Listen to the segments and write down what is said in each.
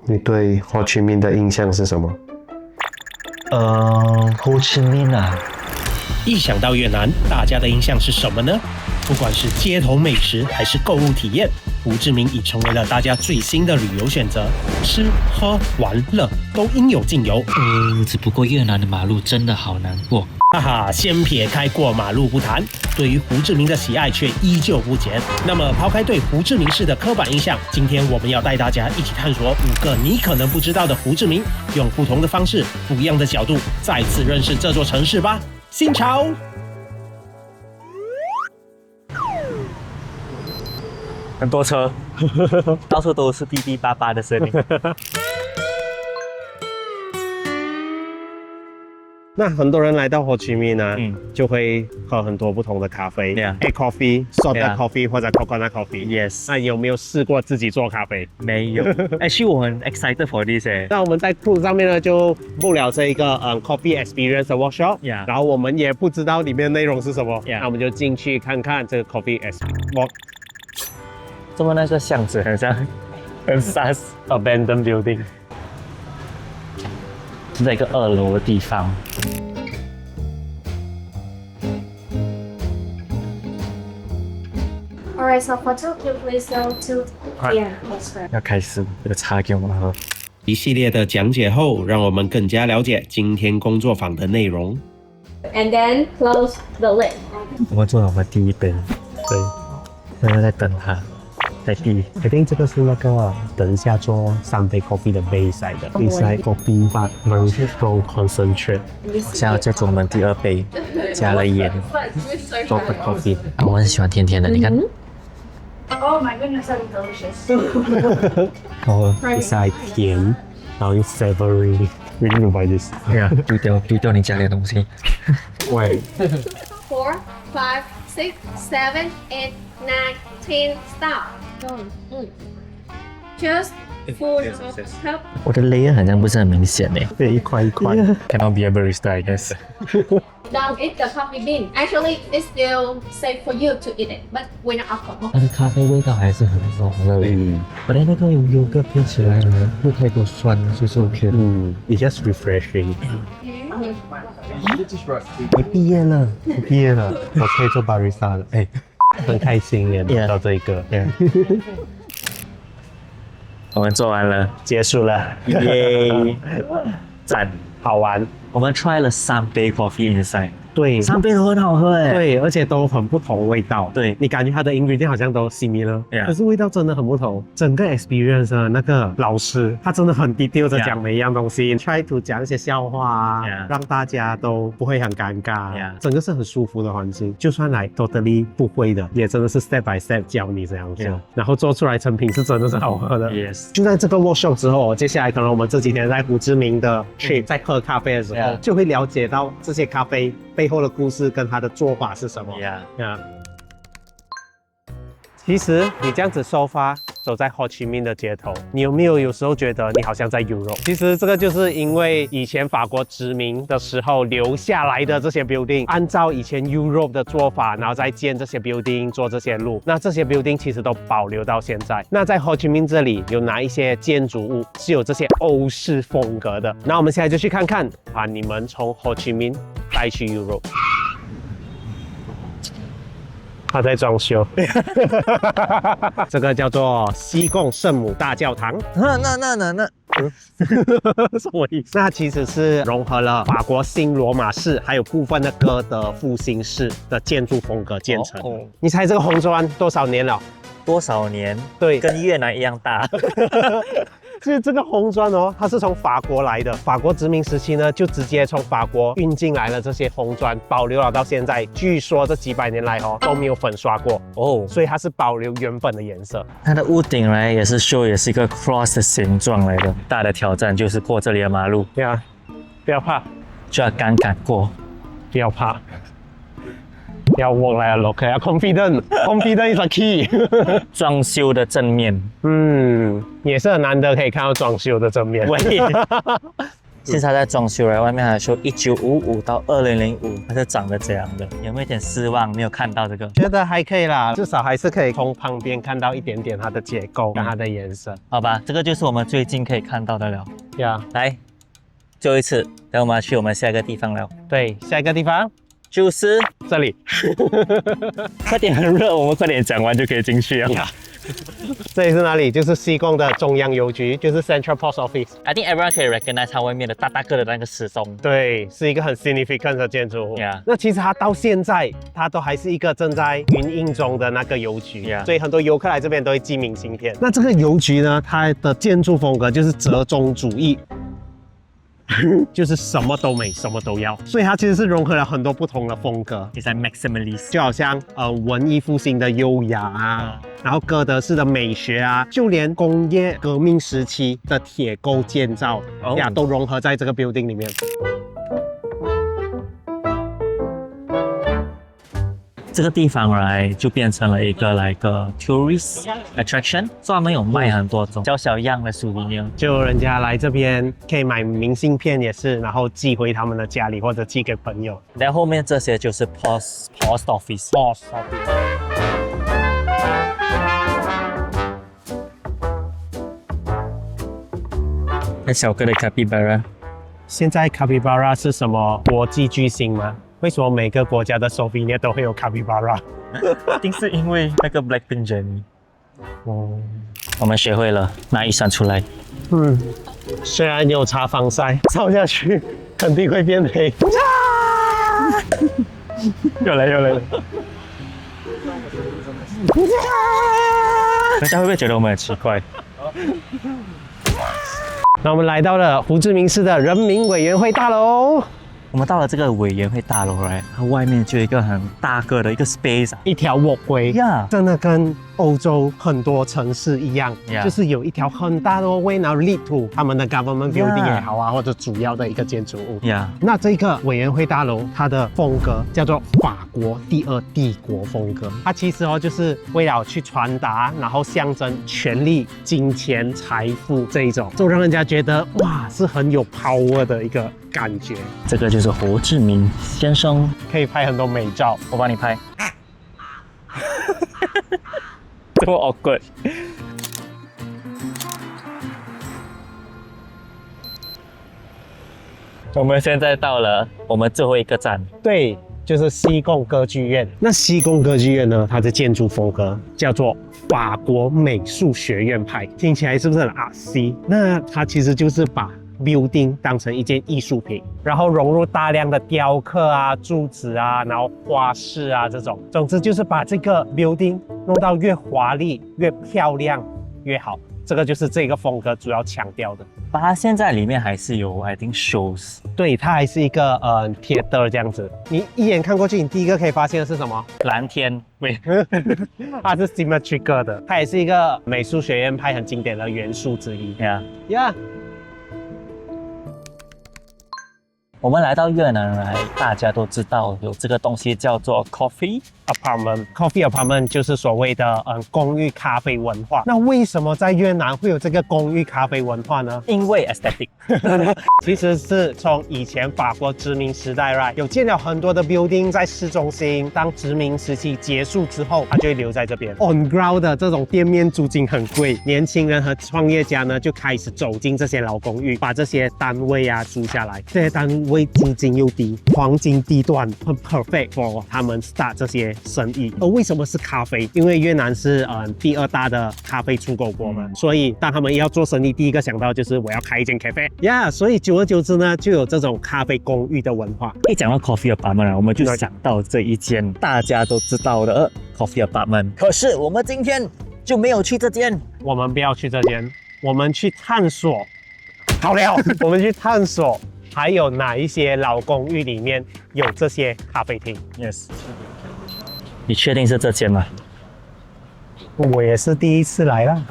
你对霍去明的印象是什么？胡志明啊，一想到越南，大家的印象是什么呢？不管是街头美食还是购物体验，胡志明已成为了大家最新的旅游选择。吃喝玩乐都应有尽有。只不过越南的马路真的好难过。哈哈，先撇开过马路不谈，对于胡志明的喜爱却依旧不减。那么，抛开对胡志明市的刻板印象，今天我们要带大家一起探索5个你可能不知道的胡志明，用不同的方式、不一样的角度，再次认识这座城市吧。新潮！很多车，到处都是哔哔叭叭的声音。那很多人来到霍去明呢，就会喝很多不同的咖啡 ，egg coffee、soda coffee 或者 coconut coffee。Yes。那有没有试过自己做咖啡？没有。Actually， 我很 excited for this 那我们在 Klook 上面呢，就不了这一个coffee experience 的 workshop， 然后我们也不知道里面内容是什么，那我们就进去看看这个 coffee experience。这么那个巷子很像很 sus abandoned building。是在一个2楼的地方。Alright, so for Tokyo, please go to yeah, that's right. 要开始有茶给我们喝。一系列的讲解后，让我们更加了解今天工作坊的内容。And then close the lid. 我们做了我们第一杯，对，现在在等它。在第I think 这个是那个等一下做3杯 coffee 的 base 来的 ，it's like coffee but very strong concentrate。现在就做我们第2杯，加了盐，做 black coffee。我很喜欢甜甜的，你看。Oh my goodness, that's delicious. 哦，it's like 甜，然后又 savory。Really you buy this？ 对啊，丢掉你家里的东西。喂。4, 5, 6, 7, 8, 9, 10, stop. Just full of cup. 我的 layer 好像不是很明显诶。对，一块一块。Cannot be a barista, I guess. Don't eat the coffee bean. Actually, it's still safe for you to eat it, but we're not alcohol. 它的咖啡味道还是很浓的。本来那个优格配起来呢，不太过酸，就是 OK 的。It's just refreshing. 你毕业了，我可以做 barista 了，哎，很开心耶，拿到这一个。我们做完了，结束了，耶！赞，好玩。我们 try 了3杯 coffee inside， 对，3杯都很好喝哎。对，而且都很不同味道。对，你感觉它的 ingredient 好像都 similar， 可是味道真的很不同。整个 experience 呢，那个老师他真的很 detail 的讲每一样东西 ，try to 讲一些笑话啊，让大家都不会很尴尬。整个是很舒服的环境，就算来 totally 不会的，也真的是 step by step 教你这样做，然后做出来成品是真的是好喝的。Yes。就在这个 workshop 之后，接下来可能我们这几天在胡志明的 trip 在喝咖啡的时候，就会了解到这些咖啡背后的故事跟它的做法是什么。其实你这样子收发走在霍去明的街头，你有时候觉得你好像在 Europe？ 其实这个就是因为以前法国殖民的时候留下来的这些 building， 按照以前 Europe 的做法，然后再建这些 building， 做这些路。那这些 building 其实都保留到现在。那在霍去明这里有哪一些建筑物是有这些欧式风格的？那我们现在就去看看，把你们从霍去明带去 Europe。他在装修，这个叫做西贡圣母大教堂。那什么意思？那其实是融合了法国新罗马式还有部分的哥德复兴式的建筑风格建成。你猜这个红砖多少年了？多少年？对，跟越南一样大。就是这个红砖哦，它是从法国来的。法国殖民时期呢，就直接从法国运进来了这些红砖，保留了到现在。据说这几百年来哦都没有粉刷过哦，所以它是保留原本的颜色。它的屋顶来也是也是一个 cross 的形状来的。大的挑战就是过这里的马路。对啊，不要怕，就要敢过，不要怕。要 work 来了 ，OK， 要 confident，confident is a key 。装修的正面，也是很难得可以看到装修的正面。其实它在装修外面还说1955到2005，它是长得这样的，有没有一点失望？没有看到这个？觉得还可以啦，至少还是可以从旁边看到一点点它的结构跟它的颜色。好吧，这个就是我们最近可以看到的了。呀，来，最后一次，等我们去我们下一个地方了，对，下一个地方就是这里。快点，很热，我们快点讲完就可以进去了。这里是哪里？就是西贡的中央邮局，就是 Central Post Office。 I think everyone 可以 recognize 它外面的大大个的那个时钟。对，是一个很 significant 的建筑物。 Yeah. 那其实它到现在，它都还是一个正在运营中的那个邮局。Yeah. 所以很多游客来这边都会寄明信片。那这个邮局呢，它的建筑风格就是折中主义。就是什么都美，什么都要，所以它其实是融合了很多不同的风格，其实 maximalist， 就好像文艺复兴的优雅啊，然后哥德式的美学啊，就连工业革命时期的铁构建造呀，都融合在这个 building 里面。这个地方来就变成了一个tourist attraction， 专门有卖很多种小小样的 souvenir， 就人家来这边可以买明信片也是，然后寄回他们的家里或者寄给朋友。然后后面这些就是 post office。那小个的 capybara， 现在 capybara 是什么国际巨星吗？为什么每个国家的 souvenir 都会有 capybara？ 一定是因为那个 Blackpink Jennie。哦，我们学会了拿雨伞出来。虽然有擦防晒，照下去肯定会变黑。又来。大家会不会觉得我们很奇怪？那我们来到了胡志明市的人民委员会大楼。我们到了这个委员会大楼来，它外面就有一个很大个的一个 space， 一条 walkway， Yeah， 真的跟欧洲很多城市一样， Yeah， 就是有一条很大的 walkway， 然后 lead to 他们的 government building 也好啊，或者主要的一个建筑物。那这个委员会大楼，它的风格叫做法国第二帝国风格。它其实就是为了去传达，然后象征权力、金钱、财富这一种，就让人家觉得哇，是很有 power 的一个感觉。这个就是胡志明先生，可以拍很多美照，我帮你拍。这么 awkward。我们现在到了我们最后一个站，对，就是西贡歌剧院。那西贡歌剧院呢，它的建筑风格叫做法国美术学院派，听起来是不是很 artsy？ 那它其实就是把 building 当成一件艺术品，然后融入大量的雕刻啊、柱子啊，然后花饰啊这种，总之就是把这个 building 弄到越华丽、越漂亮越好。这个就是这个风格主要强调的。它现在里面还是有 I think shows， 对，它还是一个theater 这样子。你一眼看过去，你第一个可以发现的是什么？蓝天，喂，它是 symmetrical 的，它也是一个美术学院派很经典的元素之一。呀。我们来到越南来，大家都知道有这个东西叫做 coffee apartment。coffee apartment 就是所谓的公寓咖啡文化。那为什么在越南会有这个公寓咖啡文化呢？因为 aesthetic。其实是从以前法国殖民时代 right， 有建了很多的 building 在市中心。当殖民时期结束之后，它就会留在这边。On ground 的这种店面租金很贵，年轻人和创业家呢就开始走进这些老公寓，把这些单位啊租下来。这些单位租金又低，黄金地段很 perfect for 他们 start 这些生意。而为什么是咖啡？因为越南是第二大的咖啡出口国嘛，所以当他们要做生意，第一个想到就是我要开一间 cafe 呀，所以久而久之呢，就有这种咖啡公寓的文化。一讲到 coffee apartment， 我们就想到这一间大家都知道的coffee apartment。可是我们今天就没有去这间，我们不要去这间，我们去探索。好了，我们去探索。还有哪一些老公寓里面有这些咖啡厅 ？Yes， 你确定是这间吗？我也是第一次来啦。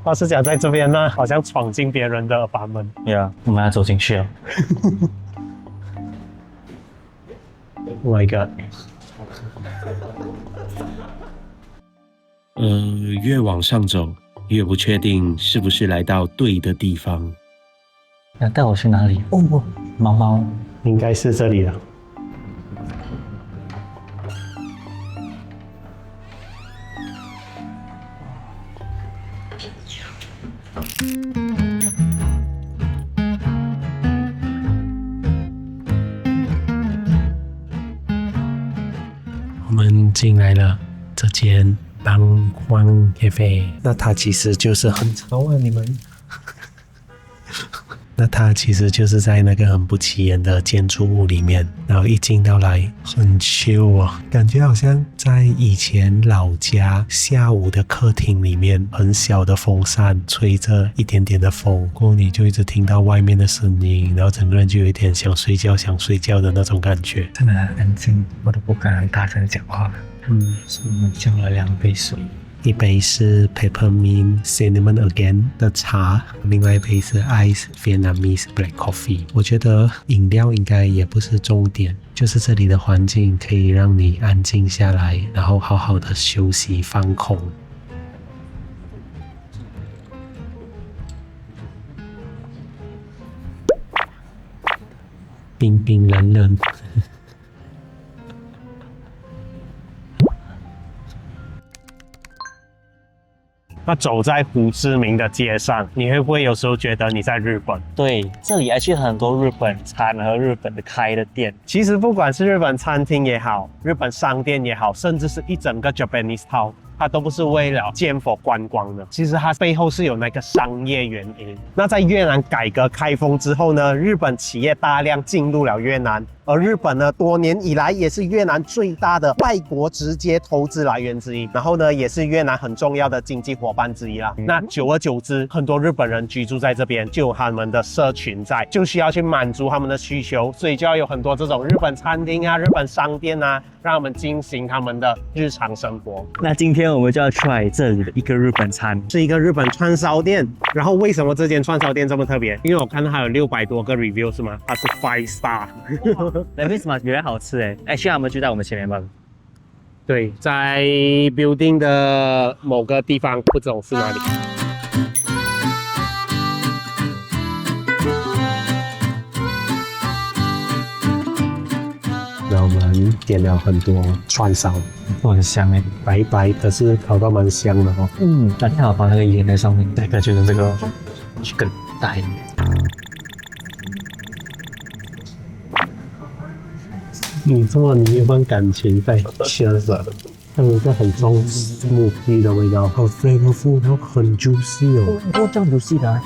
我是讲在这边呢，好像闯进别人的房门。Yeah， 我们要走进去了。Oh my god！ 越往上走，越不确定是不是来到对的地方。要带我去哪里？哦，猫猫。应该是这里了。我们进来了这间邦荒 cafe， 那它其实就是很吵啊，你们。那它其实就是在那个很不起眼的建筑物里面，然后一进到来很 chill 哦，感觉好像在以前老家下午的客厅里面，很小的风扇吹着一点点的风，过后你就一直听到外面的声音，然后整个人就有一点想睡觉的那种感觉。真的很安静，我都不敢很大声讲话。所以我们叫了2杯水。一杯是 Peppermint Cinnamon Again 的茶，另外一杯是 Ice Vietnamese Black Coffee。我觉得饮料应该也不是重点，就是这里的环境可以让你安静下来，然后好好的休息放空。冰冰冷冷。那走在胡志明的街上，你会不会有时候觉得你在日本？对，这里还去很多日本餐和日本的开的店。其实不管是日本餐厅也好，日本商店也好，甚至是一整个 Japanese town， 它都不是为了建否观光的，其实它背后是有那个商业原因。那在越南改革开放之后呢，日本企业大量进入了越南，而日本呢，多年以来也是越南最大的外国直接投资来源之一，然后呢，也是越南很重要的经济伙伴之一啦。那久而久之，很多日本人居住在这边，就有他们的社群在，就需要去满足他们的需求，所以就要有很多这种日本餐厅啊、日本商店啊，让他们进行他们的日常生活。那今天我们就要 try 这里的一个日本餐，是一个日本串烧店。然后为什么这间串烧店这么特别？因为我看到它有600多个 review 是吗？它是 5 star。那为什么原来好吃哎？哎，现在我们就在我们前面吧。对，在 building 的某个地方，不知道是哪里。然后我们点了很多串烧，都很香哎，白白，可是烤到蛮香的哦。那天好放那个盐在上面，这个就是这个 chicken 带。你做你有份感情在吃的，它有一个很重木皮的味道，好 flavorful， 然后很 juicy 哦。哦，这样 juicy 的啊，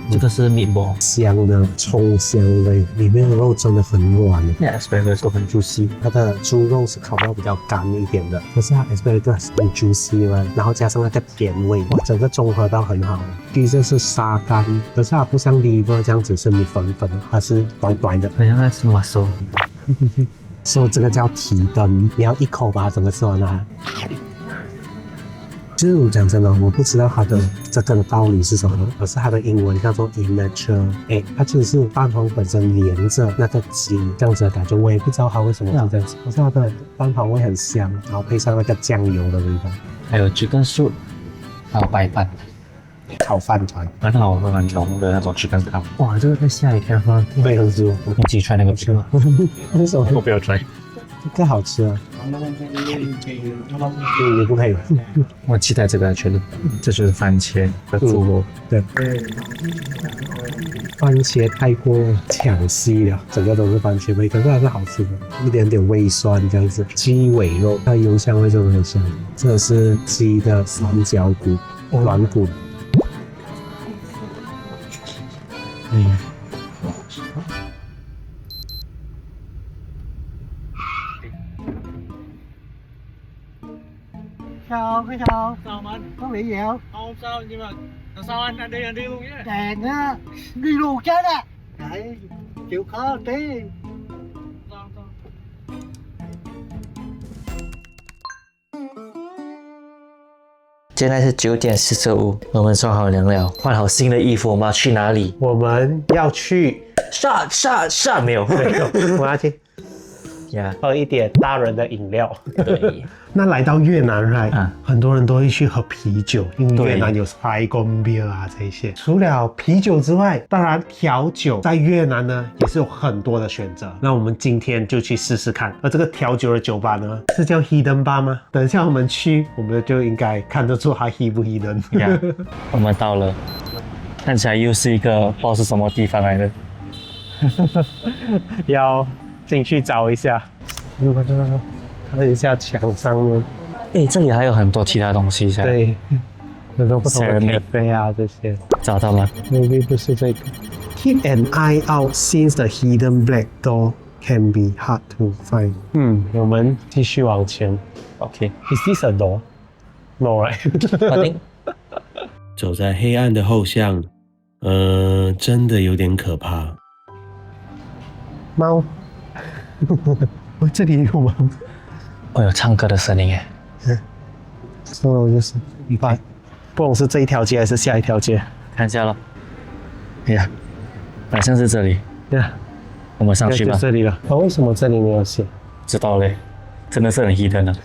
这个是 meatball， 香的葱香味，里面的肉真的很软。asparagus 都很 juicy， 它的猪肉是烤到比较干一点的，可是它 asparagus 很 juicy 嘛，然后加上那个甜味，哇，整个综合到很好。第一个是沙干，可是它不像 liver 这样子是米粉粉，它是短短的，很像在吃马寿。所以这个叫提灯，你要一口把它整个吃完啊。其实我讲真的，我不知道它的这个道理是什么，可是它的英文叫做 immature， 它就是蛋黄本身连着那个鸡这样子的感觉，我也不知道它为什么是这样子，可是它的蛋黄味很香，然后配上那个酱油的味道，还有 chicken soup， 还有白饭。炒饭团很好喝，很浓的那种chicken汤。哇，这个在下雨天喝，非常滋润。你自己 try 那个吃吗？为什么我不要 try， 这个好吃啊。你不可以。我期待这个确实，这就是番茄的猪肉。对，番茄太过抢戏了，整个都是番茄味，可是还是好吃的，一点点微酸这样子。鸡尾肉，它油香味真的很香。这是鸡的三角骨、软骨。Sao cái sao? Sao anh? Có bị gì không? Không sao, nhưng mà sao anh đi luôn nhé. Đèn á, đi luôn chết á. Đấy, chịu khó một tí. 现在是9点45，我们穿好凉了，换好新的衣服，我们要去哪里？我们要去下没有，我要去呀，喝一点大人的饮料。对，那来到越南right，、啊很多人都会去喝啤酒，因为对越南有 Saigon beer 啊这些。除了啤酒之外，当然调酒在越南呢也是有很多的选择。那我们今天就去试试看。而这个调酒的酒吧呢是叫 Hidden Bar 吗？等一下我们去，我们就应该看得出它 hidden 不 hidden。呀，我们到了，看起来又是一个不知道是什么地方来的。要进去找一下。如果看一下墙上面，哎，这里还有很多其他东西噻。，对，很多不同的 Ceramic cafe 啊这些。找到了。 Maybe 不是这个。Keep an eye out since the hidden black door can be hard to find. 我们继续往前。 OK， Is this a door? No, right? 我think 走在黑暗的后巷，真的有点可怕。猫。这里有猫。我有唱歌的声音哎。就是不懂是这一条街还是下一条街。看一下咯。哎呀，好像是这里，呀，我们上去吧就。这里了。为什么这里没有写？知道嘞，真的是很 hidden 啊。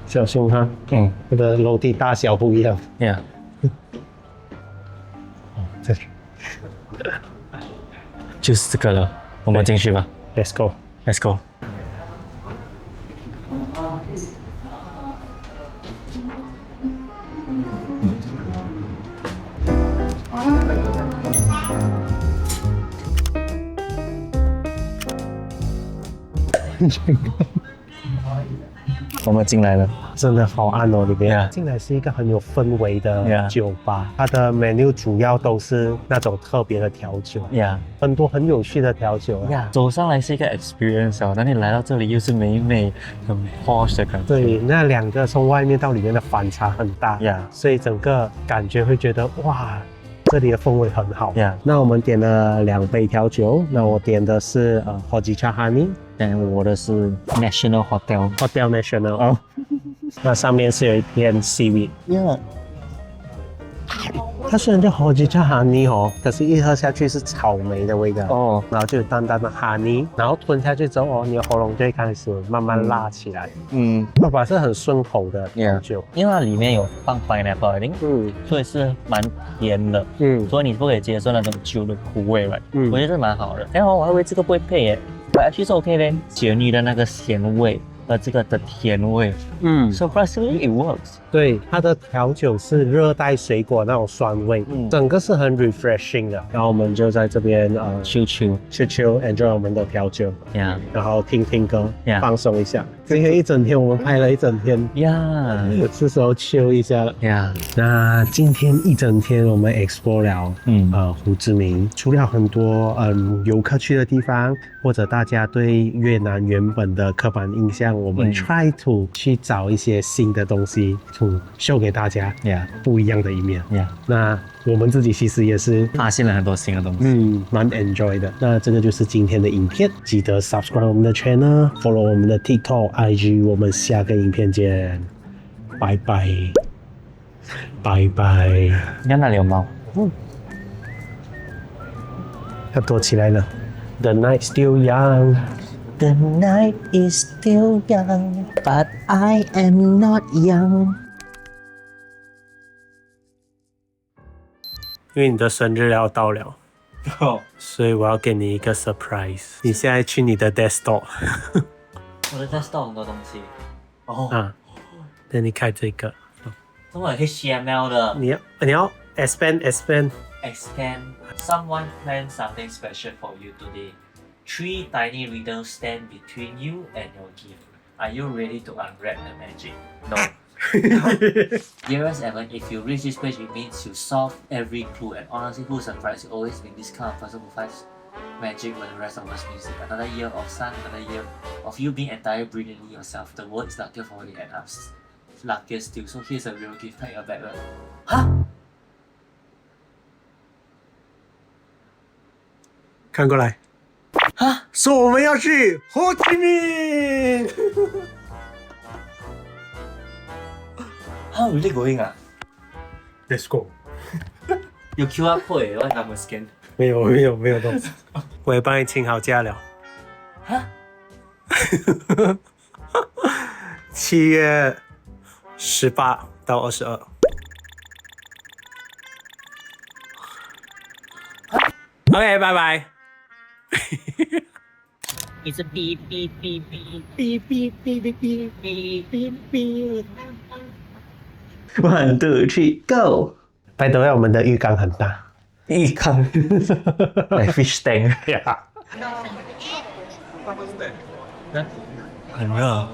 小心哈，它的楼梯大小不一样。呀，这里就是这个了，我们进去吧。 ，Let's go。 Let's go。我们进来了。真的好暗哦，里面。 Yeah. 进来是一个很有氛围的 Yeah. 酒吧，它的 menu 主要都是那种特别的调酒，呀很多很有趣的调酒啊。呀，走上来是一个 experience 哦，但你来到这里又是美美、很 posh 的感觉。对，那两个从外面到里面的反差很大 Yeah. 所以整个感觉会觉得哇，这里的氛围很好。 Yeah. 那我们点了2杯调酒，那我点的是Hojicha Honey 但我的是 National Hotel。 Hotel National 哦，那上面是有一片 seaweed。呀，它虽然叫 Hojicha Honey 哦，可是一喝下去是草莓的味道。哦，然后就有淡淡的 honey，然后吞下去之后哦，你的喉咙就会开始慢慢辣起来。爸爸是很顺口的调酒。因为它里面有放 pineapple，I think，所以是蛮甜的，所以你不可以接受那种酒的苦味right？我觉得是蛮好的。然后我还以为这个不会配耶，我 actually 是 OK 的，咸鱼的那个咸味和这个的甜味，surprisingly it works。对，它的调酒是热带水果那种酸味，整个是很 refreshing 的。然后我们就在这边chill enjoy 我们的调酒，呀然后听听歌 Yeah. 放松一下。今天一整天我们拍了一整天，呀是时候 chill 一下了。呀，那今天一整天我们 explore 了胡志明，除了很多游客去的地方，或者大家对越南原本的刻板印象，我们 try to 去找一些新的东西to show 给大家呀不一样的一面。呀，那我们自己其实也是发现了很多新的东西。蛮 enjoy 的。那这个就是今天的影片，记得 subscribe 我们的 channel，follow 我们的 TikTok、IG， 我们下个影片见，拜拜，拜拜。你看那里有猫。它躲起来了。The night still young。 The night is still young, but I am not young。因为你的生日要到了，所以我要给你一个 surprise。你现在去你的 desktop 我的 desktop 很多东西。啊，那你开这个，中文可以 HTML 的。你要 expand。 Expand. Someone planned something special for you today. 3 tiny riddles stand between you and your gift. Are you ready to unwrap the magic? No. Dearest Evan, if you reach this page, it means you solve every clue. And honestly, who's surprised? You always been this kind of person who finds magic when the rest of us miss it. Another year of sun, another year of you being entirely brilliantly yourself. The world is luckier for you and us. Luckier still. So here's a real gift. Pack your bag. Huh? 看过来。啊！说我们要去hồ Chí Minh。 How really going 啊？ Let's go。 有 QR code 我那么 scan。没有东西。我也帮你请好假了。哈7月18到22。OK， 拜拜。一直哔哔哔哔哔哔哔哔哔哔哔哔。 One, two, three, go！ 拜托，我们的浴缸很大。浴缸，like fish tank，呀，很热。